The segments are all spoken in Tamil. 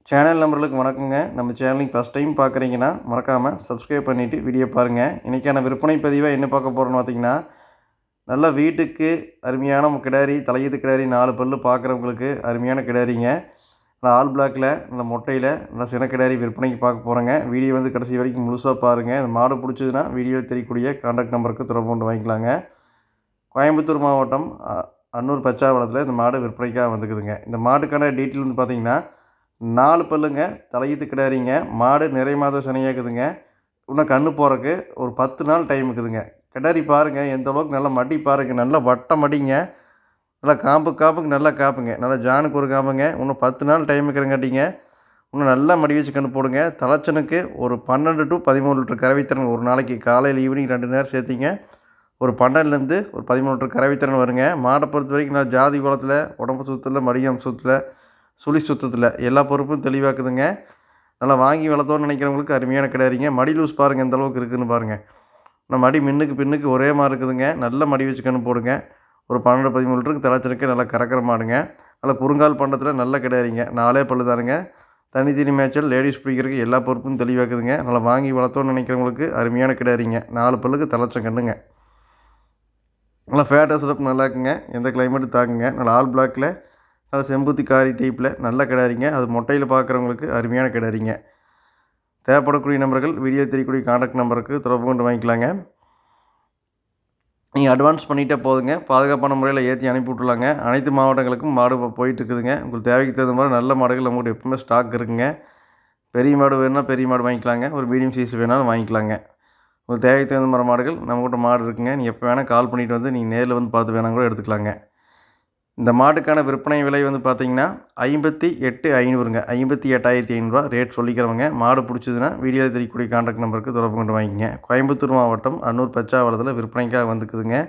சேனல் நம்பர்களுக்கு வணக்கங்க. நம்ம சேனலுக்கு ஃபஸ்ட் டைம் பார்க்குறீங்கன்னா மறக்காமல் சப்ஸ்கிரைப் பண்ணிவிட்டு வீடியோ பாருங்கள். இன்றைக்கான விற்பனை பதிவாக என்ன பார்க்க போகிறோன்னு பார்த்தீங்கன்னா, நல்லா வீட்டுக்கு அருமையான கிடாரி, தலையீத்து கிடாரி 4 பல்லு பார்க்குறவங்களுக்கு அருமையான கிடாரிங்க. நல்லா ஆல் பிளாக்கில் நல்ல மொட்டையில் நல்லா சின கிடாரி விற்பனைக்கு பார்க்க போகிறோங்க. வீடியோ வந்து கடைசி வரைக்கும் முழுசாக பாருங்கள். இந்த மாடு பிடிச்சதுன்னா வீடியோவில் தெரியக்கூடிய கான்டாக்ட் நம்பருக்கு தொடர்பு கொண்டு வாங்கிக்கலாங்க. கோயம்புத்தூர் மாவட்டம் அன்னூர் பச்சாவளத்தில் இந்த மாடு விற்பனைக்காக வந்துக்குதுங்க. இந்த மாட்டுக்கான டீட்டெயில் வந்து பார்த்திங்கன்னா 4 பல்லுங்க, தலையீத்து கிடாரிங்க. மாடு நிறை மாத சினையாக்குதுங்க. இன்னும் கன்று போகிறக்கு ஒரு 10 நாள் டைம் இருக்குதுங்க. கிடாரி பாருங்கள் எந்த அளவுக்கு நல்லா மடி பாருங்கள், நல்லா வட்ட மடிங்க. நல்லா காம்புக்கு நல்லா காப்புங்க, நல்லா ஜானுக்கு ஒரு காம்புங்க. இன்னும் 10 நாள் டைம் இருக்கிறங்காட்டிங்க இன்னும் நல்லா மடி வச்சு கன்று போடுங்க. தலைச்சனுக்கு ஒரு 12 to 13 லிட்டர் கறவைத்திறன் ஒரு நாளைக்கு காலையில் ஈவினிங் 2 நேரம் சேர்த்திங்க ஒரு 12லேருந்து ஒரு 13 லிட்டர் கறவைத்திறன் வருங்க. மாடை பொறுத்த வரைக்கும் நான் ஜாதி குளத்தில், உடம்பு சுத்தத்தில், மடியம் சுத்தத்தில், சுழி சுத்தத்தில் எல்லா பொறுப்பும் தெளிவாக்குதுங்க. நல்லா வாங்கி வளர்த்தோன்னு நினைக்கிறவங்களுக்கு அருமையான கிடாரிங்க. மடி லூஸ் பாருங்கள் எந்த அளவுக்கு இருக்குதுன்னு பாருங்கள். நம்ம மடி மின்னுக்கு பின்னுக்கு ஒரே மாதிரி இருக்குதுங்க. நல்ல மடி வச்சு கன்று போடுங்க. ஒரு 12 13 லிட்டருக்கு தலைச்சனுக்கு நல்லா கறக்கிற மாடுங்க. நல்லா குறுங்கால் பண்டத்தில் நல்ல கிடாரிங்க. 4 பல்லு தானுங்க. தனி மேய்ச்சல், லேடிஸ் பிடிக்கிறதுக்கு எல்லா பொறுப்பும் தெளிவாக்குதுங்க. நல்லா வாங்கி வளர்த்தோன்னு நினைக்கிறவங்களுக்கு அருமையான கிடாரிங்க. 4 பல்லுக்கு தலைச்ச கண்ணுங்க. நல்லா ஃபேட்டாக சிறப்பு நல்லா இருக்குங்க. எந்த கிளைமேட்டு தாக்குங்க. நல்லா ஆல் பிளாக்கில் நல்லா செம்பூத்தி காரி டைப்பில் நல்ல கிடாரிங்க. அது மொட்டையில் பார்க்குறவங்களுக்கு அருமையான கிடாரிங்க. தேவைப்படக்கூடிய நம்பர்கள் வீடியோ தெரியக்கூடிய கான்டாக்ட் நம்பருக்கு தொடர்பு கொண்டு வாங்கிக்கலாங்க. நீங்கள் அட்வான்ஸ் பண்ணிகிட்டே போதுங்க. பாதுகாப்பான முறையில் ஏற்றி அனுப்பி விட்ருலாங்க. அனைத்து மாவட்டங்களுக்கும் மாடு போயிட்டுருக்குதுங்க. உங்களுக்கு தேவைக்கு தகுந்த மாதிரி நல்ல மாடுகள் நம்மகிட்ட எப்பவுமே ஸ்டாக் இருக்குங்க. பெரிய மாடு வேணுன்னா பெரிய மாடு வாங்கிக்கலாங்க. ஒரு மீடியம் சைஸ் வேணாலும் வாங்கிக்கலாங்க. உங்களுக்கு தேவைக்கு தகுந்த மாதிரி மாடுகள் நம்மகிட்ட மாடு இருக்குங்க. நீங்கள் எப்போ வேணால் கால் பண்ணிவிட்டு வந்து நீங்கள் நேரில் வந்து பார்த்து வேணால் கூட எடுத்துக்கலாங்க. இந்த மாட்டுக்கான விற்பனை விலை வந்து பார்த்தீங்கன்னா 58,500ங்க. 58,500 ரேட் சொல்லிக்கிறவங்க. மாடு பிடிச்சதுன்னா வீடியோவில் தெரியக்கூடிய கான்டாக்ட் நம்பருக்கு தொடர்பு கொண்டு வாங்கிக்கங்க. கோயம்புத்தூர் மாவட்டம் அன்னூர் பச்சாவளத்தில் விற்பனைக்காக வந்துக்குதுங்க.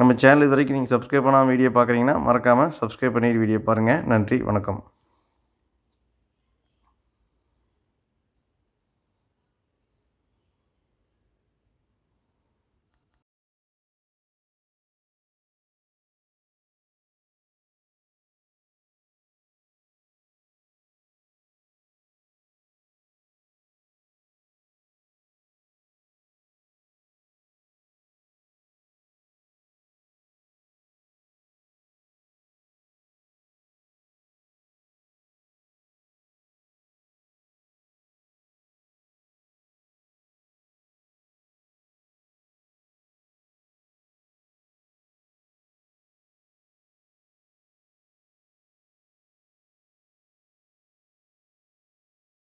நம்ம சேனல் இது வரைக்கும் நீங்கள் சப்ஸ்கிரைப் பண்ணாமல் வீடியோ பார்க்குறீங்கன்னா மறக்காமல் சப்ஸ்கிரைப் பண்ணிட்டு வீடியோ பாருங்கள். நன்றி, வணக்கம்.